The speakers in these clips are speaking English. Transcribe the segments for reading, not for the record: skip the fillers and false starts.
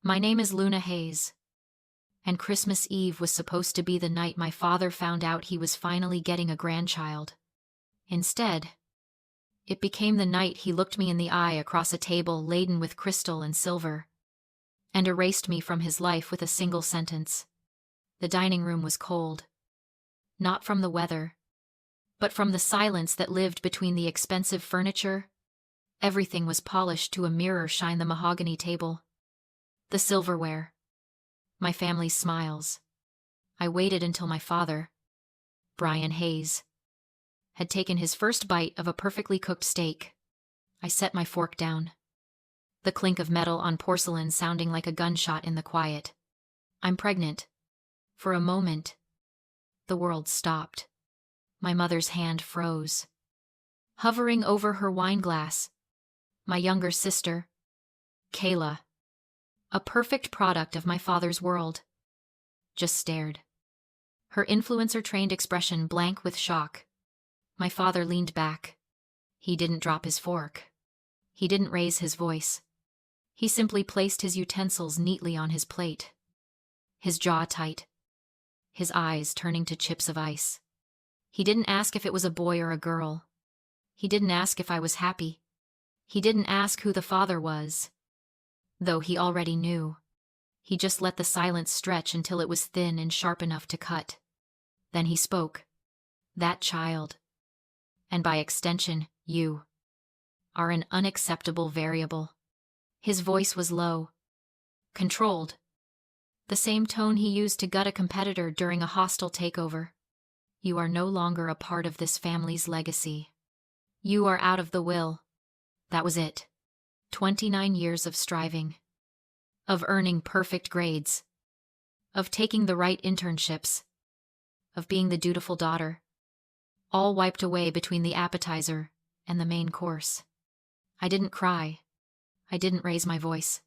My name is Luna Hayes, and Christmas Eve was supposed to be the night my father found out he was finally getting a grandchild. Instead, it became the night he looked me in the eye across a table laden with crystal and silver, and erased me from his life with a single sentence. The dining room was cold. Not from the weather, but from the silence that lived between the expensive furniture. Everything was polished to a mirror shine the mahogany table, the silverware, my family's smiles. I waited until my father, Brian Hayes, had taken his first bite of a perfectly cooked steak. I set my fork down, the clink of metal on porcelain sounding like a gunshot in the quiet. I'm pregnant. For a moment, the world stopped. My mother's hand froze. Hovering over her wineglass, my younger sister, Kayla, a perfect product of my father's world, just stared. Her influencer-trained expression blank with shock. My father leaned back. He didn't drop his fork. He didn't raise his voice. He simply placed his utensils neatly on his plate, his jaw tight, his eyes turning to chips of ice. He didn't ask if it was a boy or a girl. He didn't ask if I was happy. He didn't ask who the father was, though he already knew. He just let the silence stretch until it was thin and sharp enough to cut. Then he spoke. That child, and by extension, you, are an unacceptable variable. His voice was low, controlled, the same tone he used to gut a competitor during a hostile takeover. You are no longer a part of this family's legacy. You are out of the will. That was it. 29 years of striving, of earning perfect grades, of taking the right internships, of being the dutiful daughter, all wiped away between the appetizer and the main course. I didn't cry. I didn't raise my voice.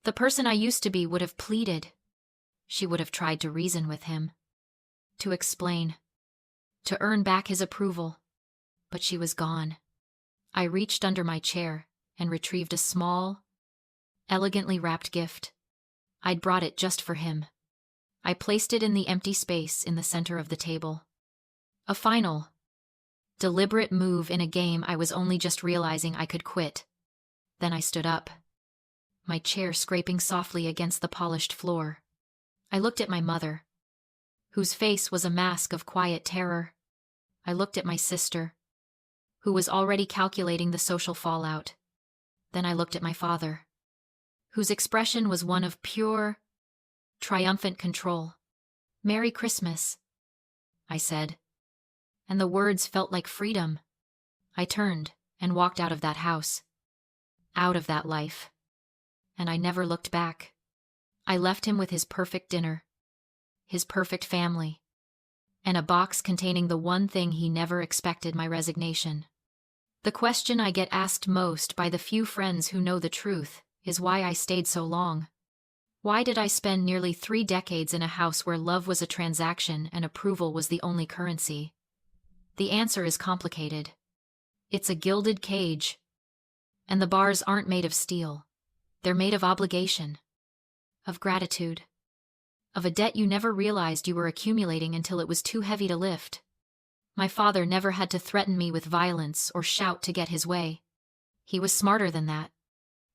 The person I used to be would have pleaded. She would have tried to reason with him, to explain, to earn back his approval. But she was gone. I reached under my chair and retrieved a small, elegantly wrapped gift. I'd brought it just for him. I placed it in the empty space in the center of the table. A final, deliberate move in a game I was only just realizing I could quit. Then I stood up, my chair scraping softly against the polished floor. I looked at my mother, whose face was a mask of quiet terror. I looked at my sister, who was already calculating the social fallout. Then I looked at my father, whose expression was one of pure, triumphant control. "Merry Christmas," I said, and the words felt like freedom. I turned and walked out of that house, out of that life, and I never looked back. I left him with his perfect dinner, his perfect family, and a box containing the one thing he never expected: my resignation. The question I get asked most by the few friends who know the truth is why I stayed so long. Why did I spend nearly 3 decades in a house where love was a transaction and approval was the only currency? The answer is complicated. It's a gilded cage, and the bars aren't made of steel. They're made of obligation, of gratitude, of a debt you never realized you were accumulating until it was too heavy to lift. My father never had to threaten me with violence or shout to get his way. He was smarter than that.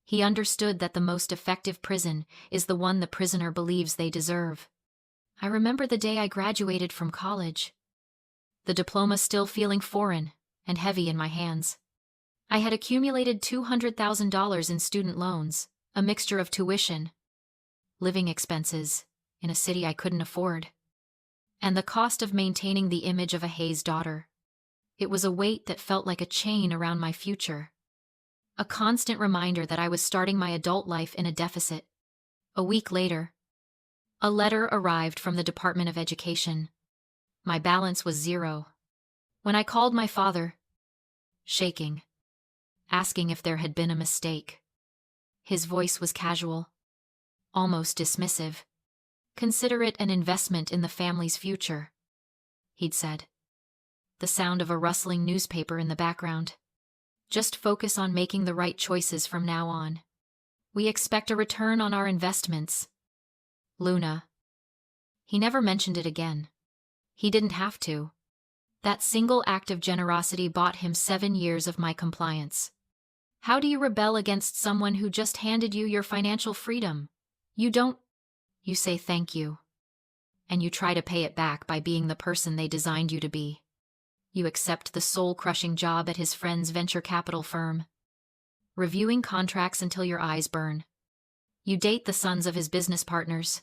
He understood that the most effective prison is the one the prisoner believes they deserve. I remember the day I graduated from college, the diploma still feeling foreign and heavy in my hands. I had accumulated $200,000 in student loans, a mixture of tuition, living expenses in a city I couldn't afford, and the cost of maintaining the image of a Hayes daughter. It was a weight that felt like a chain around my future, a constant reminder that I was starting my adult life in a deficit. A week later, a letter arrived from the Department of Education. My balance was 0. When I called my father, shaking, asking if there had been a mistake, his voice was casual, almost dismissive. "Consider it an investment in the family's future," he'd said, the sound of a rustling newspaper in the background. "Just focus on making the right choices from now on." We expect a return on our investments. Luna. He never mentioned it again. He didn't have to. That single act of generosity bought him 7 years of my compliance. How do you rebel against someone who just handed you your financial freedom? You don't. You say thank you. And you try to pay it back by being the person they designed you to be. You accept the soul-crushing job at his friend's venture capital firm, reviewing contracts until your eyes burn. You date the sons of his business partners,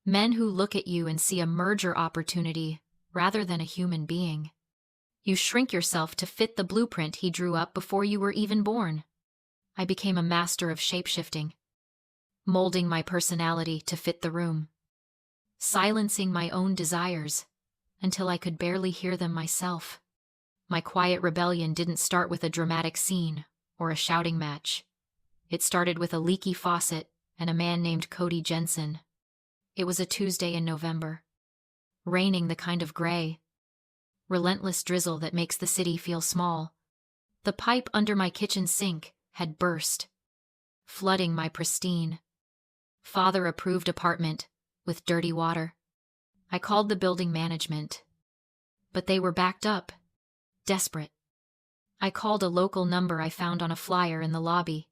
men who look at you and see a merger opportunity rather than a human being. You shrink yourself to fit the blueprint he drew up before you were even born. I became a master of shape-shifting, molding my personality to fit the room, silencing my own desires until I could barely hear them myself. My quiet rebellion didn't start with a dramatic scene or a shouting match. It started with a leaky faucet and a man named Cody Jensen. It was a Tuesday in November, raining the kind of gray, relentless drizzle that makes the city feel small. The pipe under my kitchen sink had burst, flooding my pristine, father-approved apartment with dirty water. I called the building management, but they were backed up, desperate. I called a local number I found on a flyer in the lobby.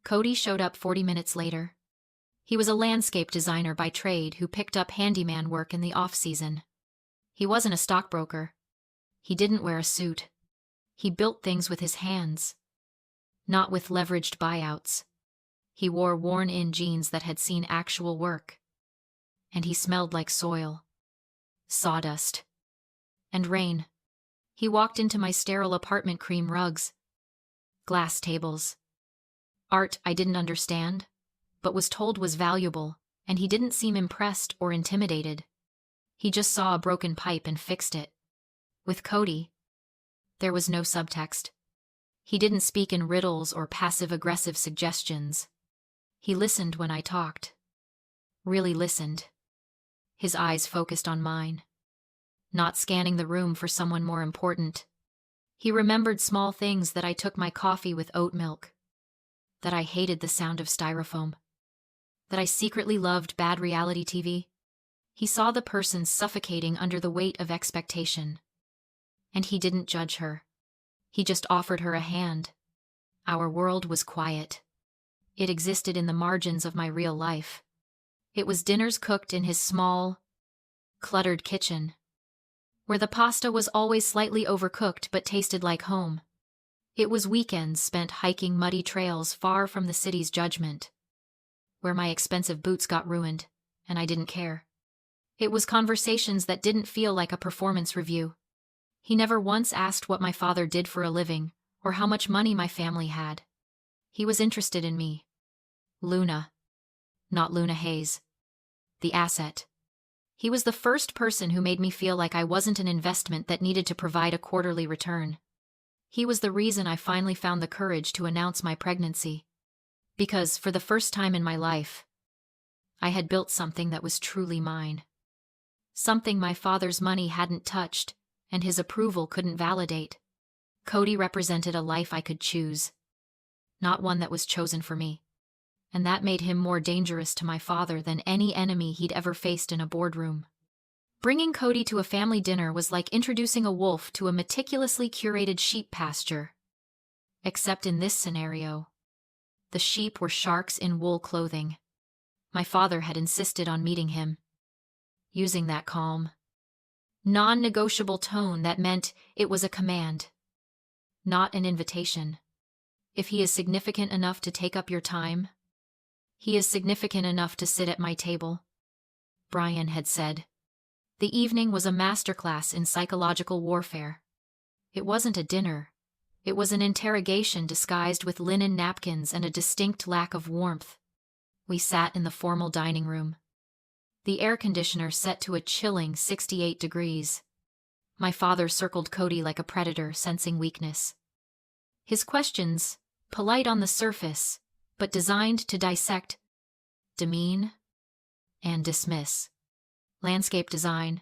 Cody showed up 40 minutes later. He was a landscape designer by trade who picked up handyman work in the off-season. He wasn't a stockbroker. He didn't wear a suit. He built things with his hands, not with leveraged buyouts. He wore worn-in jeans that had seen actual work. And he smelled like soil, sawdust, and rain. He walked into my sterile apartment, cream rugs, glass tables, art I didn't understand, but was told was valuable, and he didn't seem impressed or intimidated. He just saw a broken pipe and fixed it. With Cody, there was no subtext. He didn't speak in riddles or passive-aggressive suggestions. He listened when I talked. Really listened. His eyes focused on mine, not scanning the room for someone more important. He remembered small things: that I took my coffee with oat milk, that I hated the sound of styrofoam, that I secretly loved bad reality TV. He saw the person suffocating under the weight of expectation. And he didn't judge her. He just offered her a hand. Our world was quiet. It existed in the margins of my real life. It was dinners cooked in his small, cluttered kitchen, where the pasta was always slightly overcooked but tasted like home. It was weekends spent hiking muddy trails far from the city's judgment, where my expensive boots got ruined, and I didn't care. It was conversations that didn't feel like a performance review. He never once asked what my father did for a living, or how much money my family had. He was interested in me. Luna. Not Luna Hayes. The asset. He was the first person who made me feel like I wasn't an investment that needed to provide a quarterly return. He was the reason I finally found the courage to announce my pregnancy. Because, for the first time in my life, I had built something that was truly mine. Something my father's money hadn't touched, and his approval couldn't validate. Cody represented a life I could choose, not one that was chosen for me. And that made him more dangerous to my father than any enemy he'd ever faced in a boardroom. Bringing Cody to a family dinner was like introducing a wolf to a meticulously curated sheep pasture. Except in this scenario, the sheep were sharks in wool clothing. My father had insisted on meeting him, using that calm, non-negotiable tone that meant it was a command, not an invitation. If he is significant enough to take up your time, he is significant enough to sit at my table, Brian had said. The evening was a masterclass in psychological warfare. It wasn't a dinner. It was an interrogation disguised with linen napkins and a distinct lack of warmth. We sat in the formal dining room, the air conditioner set to a chilling 68 degrees. My father circled Cody like a predator sensing weakness. His questions, polite on the surface, but designed to dissect, demean, and dismiss. Landscape design,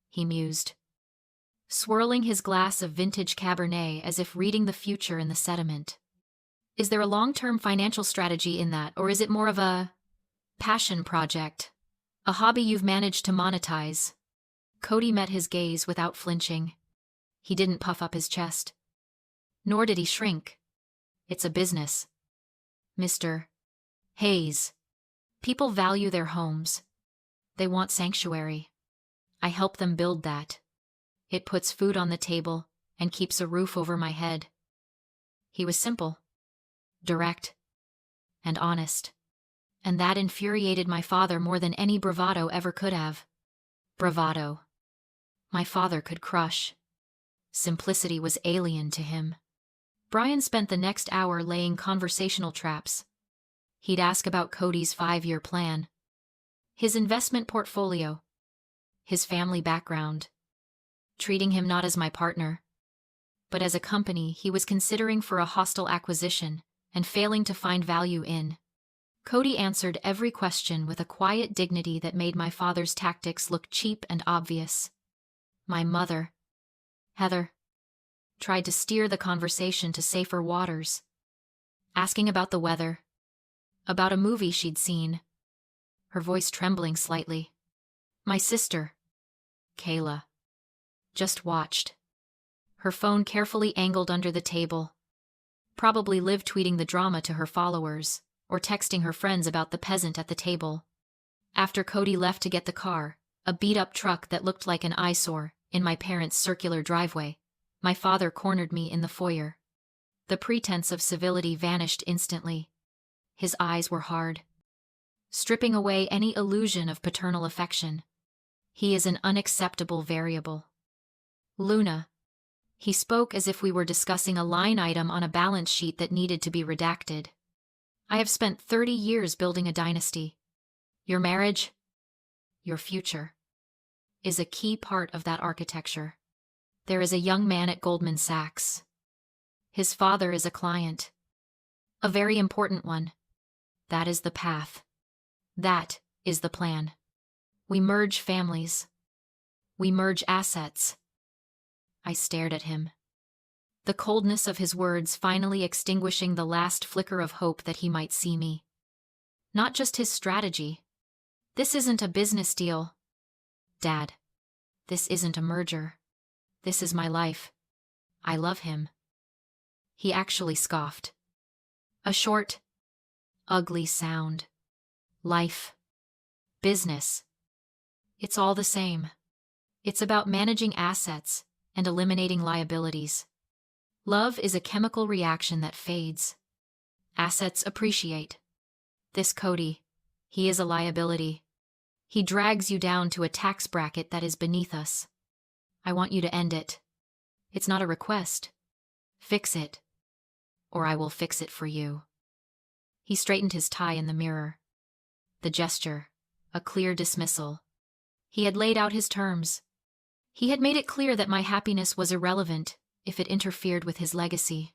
he mused, swirling his glass of vintage Cabernet as if reading the future in the sediment. Is there a long-term financial strategy in that, or is it more of a passion project? A hobby you've managed to monetize? Cody met his gaze without flinching. He didn't puff up his chest. Nor did he shrink. It's a business, Mr. Hayes. People value their homes. They want sanctuary. I help them build that. It puts food on the table and keeps a roof over my head. He was simple, direct, and honest. And that infuriated my father more than any bravado ever could have. Bravado. My father could crush. Simplicity was alien to him. Brian spent the next hour laying conversational traps. He'd ask about Cody's 5-year plan, his investment portfolio, his family background, treating him not as my partner, but as a company he was considering for a hostile acquisition and failing to find value in. Cody answered every question with a quiet dignity that made my father's tactics look cheap and obvious. My mother, Heather, tried to steer the conversation to safer waters, asking about the weather, about a movie she'd seen, her voice trembling slightly. My sister, Kayla, just watched, her phone carefully angled under the table, probably live tweeting the drama to her followers, or texting her friends about the peasant at the table. After Cody left to get the car, a beat-up truck that looked like an eyesore, in my parents' circular driveway, my father cornered me in the foyer. The pretense of civility vanished instantly. His eyes were hard, stripping away any illusion of paternal affection. He is an unacceptable variable. Luna. He spoke as if we were discussing a line item on a balance sheet that needed to be redacted. I have spent 30 years building a dynasty. Your marriage, your future, is a key part of that architecture. There is a young man at Goldman Sachs. His father is a client. A very important one. That is the path. That is the plan. We merge families. We merge assets. I stared at him, the coldness of his words finally extinguishing the last flicker of hope that he might see me. Not just his strategy. This isn't a business deal, Dad. This isn't a merger. This is my life. I love him. He actually scoffed. A short, ugly sound. Life. Business. It's all the same. It's about managing assets and eliminating liabilities. Love is a chemical reaction that fades. Assets appreciate. This Cody, he is a liability. He drags you down to a tax bracket that is beneath us. I want you to end it. It's not a request. Fix it, or I will fix it for you. He straightened his tie in the mirror. The gesture, a clear dismissal. He had laid out his terms. He had made it clear that my happiness was irrelevant if it interfered with his legacy.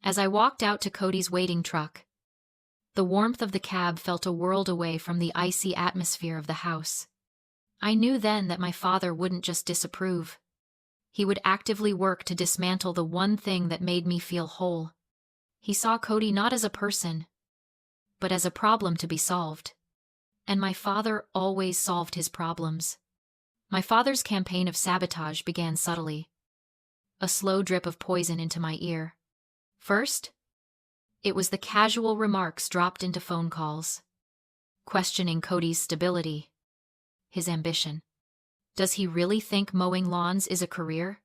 As I walked out to Cody's waiting truck, the warmth of the cab felt a world away from the icy atmosphere of the house. I knew then that my father wouldn't just disapprove. He would actively work to dismantle the one thing that made me feel whole. He saw Cody not as a person, but as a problem to be solved. And my father always solved his problems. My father's campaign of sabotage began subtly. A slow drip of poison into my ear. First, it was the casual remarks dropped into phone calls, questioning Cody's stability, his ambition. Does he really think mowing lawns is a career?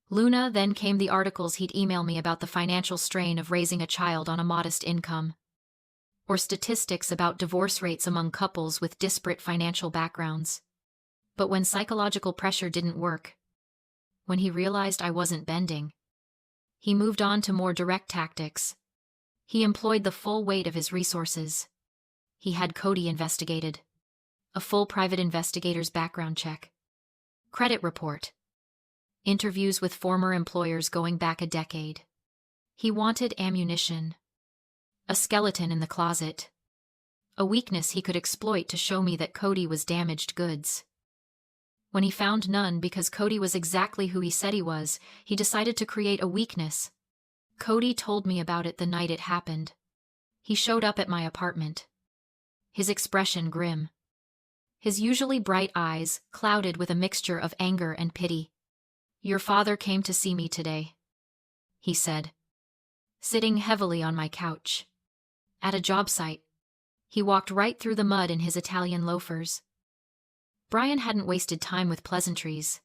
Luna, then came the articles he'd email me about the financial strain of raising a child on a modest income, or statistics about divorce rates among couples with disparate financial backgrounds. But when psychological pressure didn't work, when he realized I wasn't bending, he moved on to more direct tactics. He employed the full weight of his resources. He had Cody investigated. A full private investigator's background check. Credit report. Interviews with former employers going back a decade. He wanted ammunition. A skeleton in the closet. A weakness he could exploit to show me that Cody was damaged goods. When he found none because Cody was exactly who he said he was, he decided to create a weakness. Cody told me about it the night it happened. He showed up at my apartment. His expression grim. His usually bright eyes clouded with a mixture of anger and pity. "Your father came to see me today," he said, sitting heavily on my couch. At a job site. He walked right through the mud in his Italian loafers. Brian hadn't wasted time with pleasantries.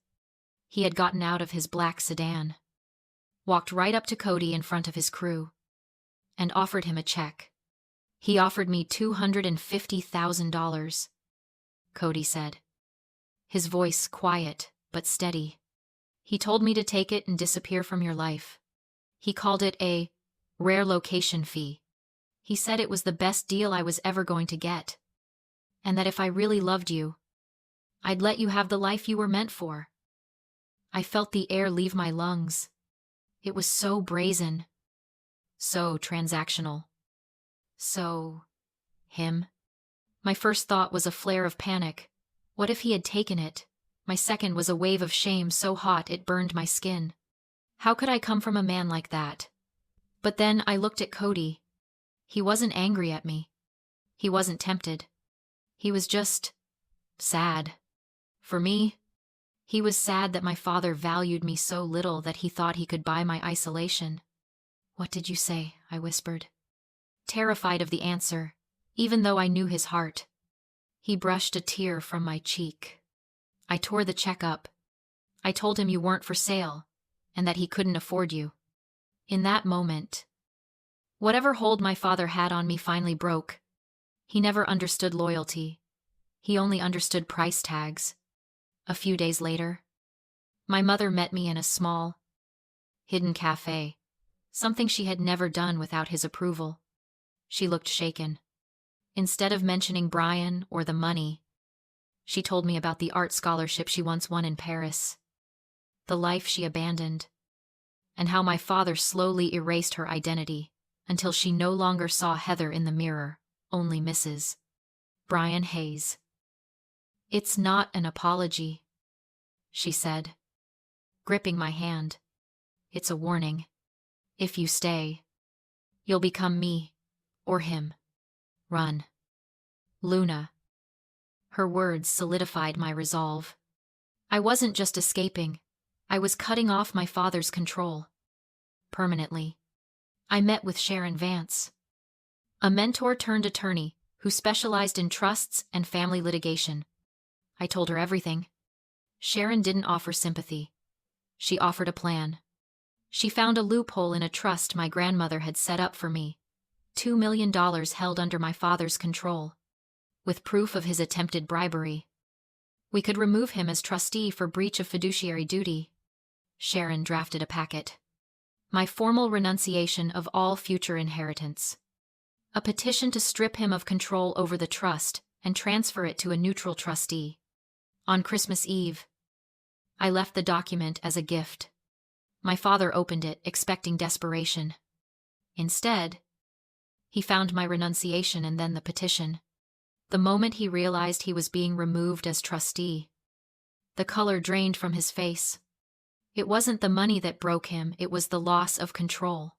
He had gotten out of his black sedan, walked right up to Cody in front of his crew, and offered him a check. "He offered me $250,000, Cody said, his voice quiet but steady. "He told me to take it and disappear from your life. He called it a rare location fee. He said it was the best deal I was ever going to get, and that if I really loved you, I'd let you have the life you were meant for." I felt the air leave my lungs. It was so brazen, so transactional, so him. My first thought was a flare of panic. What if he had taken it? My second was a wave of shame so hot it burned my skin. How could I come from a man like that? But then I looked at Cody. He wasn't angry at me. He wasn't tempted. He was just sad. For me, he was sad that my father valued me so little that he thought he could buy my isolation. "What did you say?" I whispered, terrified of the answer, even though I knew his heart. He brushed a tear from my cheek. "I tore the check up. I told him you weren't for sale, and that he couldn't afford you." In that moment, whatever hold my father had on me finally broke. He never understood loyalty. He only understood price tags. A few days later, my mother met me in a small, hidden cafe, something she had never done without his approval. She looked shaken. Instead of mentioning Brian or the money, she told me about the art scholarship she once won in Paris, the life she abandoned, and how my father slowly erased her identity until she no longer saw Heather in the mirror, only Mrs. Brian Hayes. "It's not an apology," she said, gripping my hand. "It's a warning. If you stay, you'll become me, or him. Run." Luna. Her words solidified my resolve. I wasn't just escaping. I was cutting off my father's control. Permanently. I met with Sharon Vance, a mentor-turned-attorney who specialized in trusts and family litigation. I told her everything. Sharon didn't offer sympathy. She offered a plan. She found a loophole in a trust my grandmother had set up for me. $2 million held under my father's control, with proof of his attempted bribery. We could remove him as trustee for breach of fiduciary duty. Sharon drafted a packet. My formal renunciation of all future inheritance. A petition to strip him of control over the trust and transfer it to a neutral trustee. On Christmas Eve, I left the document as a gift. My father opened it, expecting desperation. Instead, he found my renunciation and then the petition. The moment he realized he was being removed as trustee, the color drained from his face. It wasn't the money that broke him, it was the loss of control.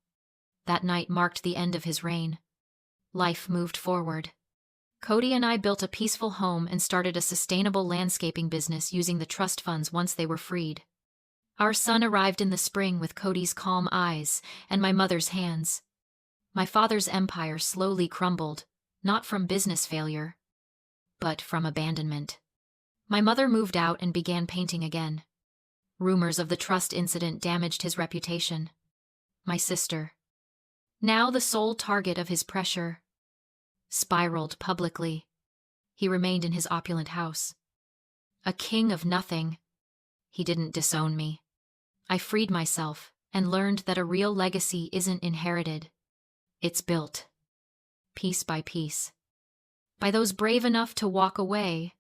That night marked the end of his reign. Life moved forward. Cody and I built a peaceful home and started a sustainable landscaping business using the trust funds once they were freed. Our son arrived in the spring with Cody's calm eyes and my mother's hands. My father's empire slowly crumbled, not from business failure, but from abandonment. My mother moved out and began painting again. Rumors of the trust incident damaged his reputation. My sister, now the sole target of his pressure, spiraled publicly. He remained in his opulent house. A king of nothing. He didn't disown me. I freed myself and learned that a real legacy isn't inherited. It's built, piece by piece, by those brave enough to walk away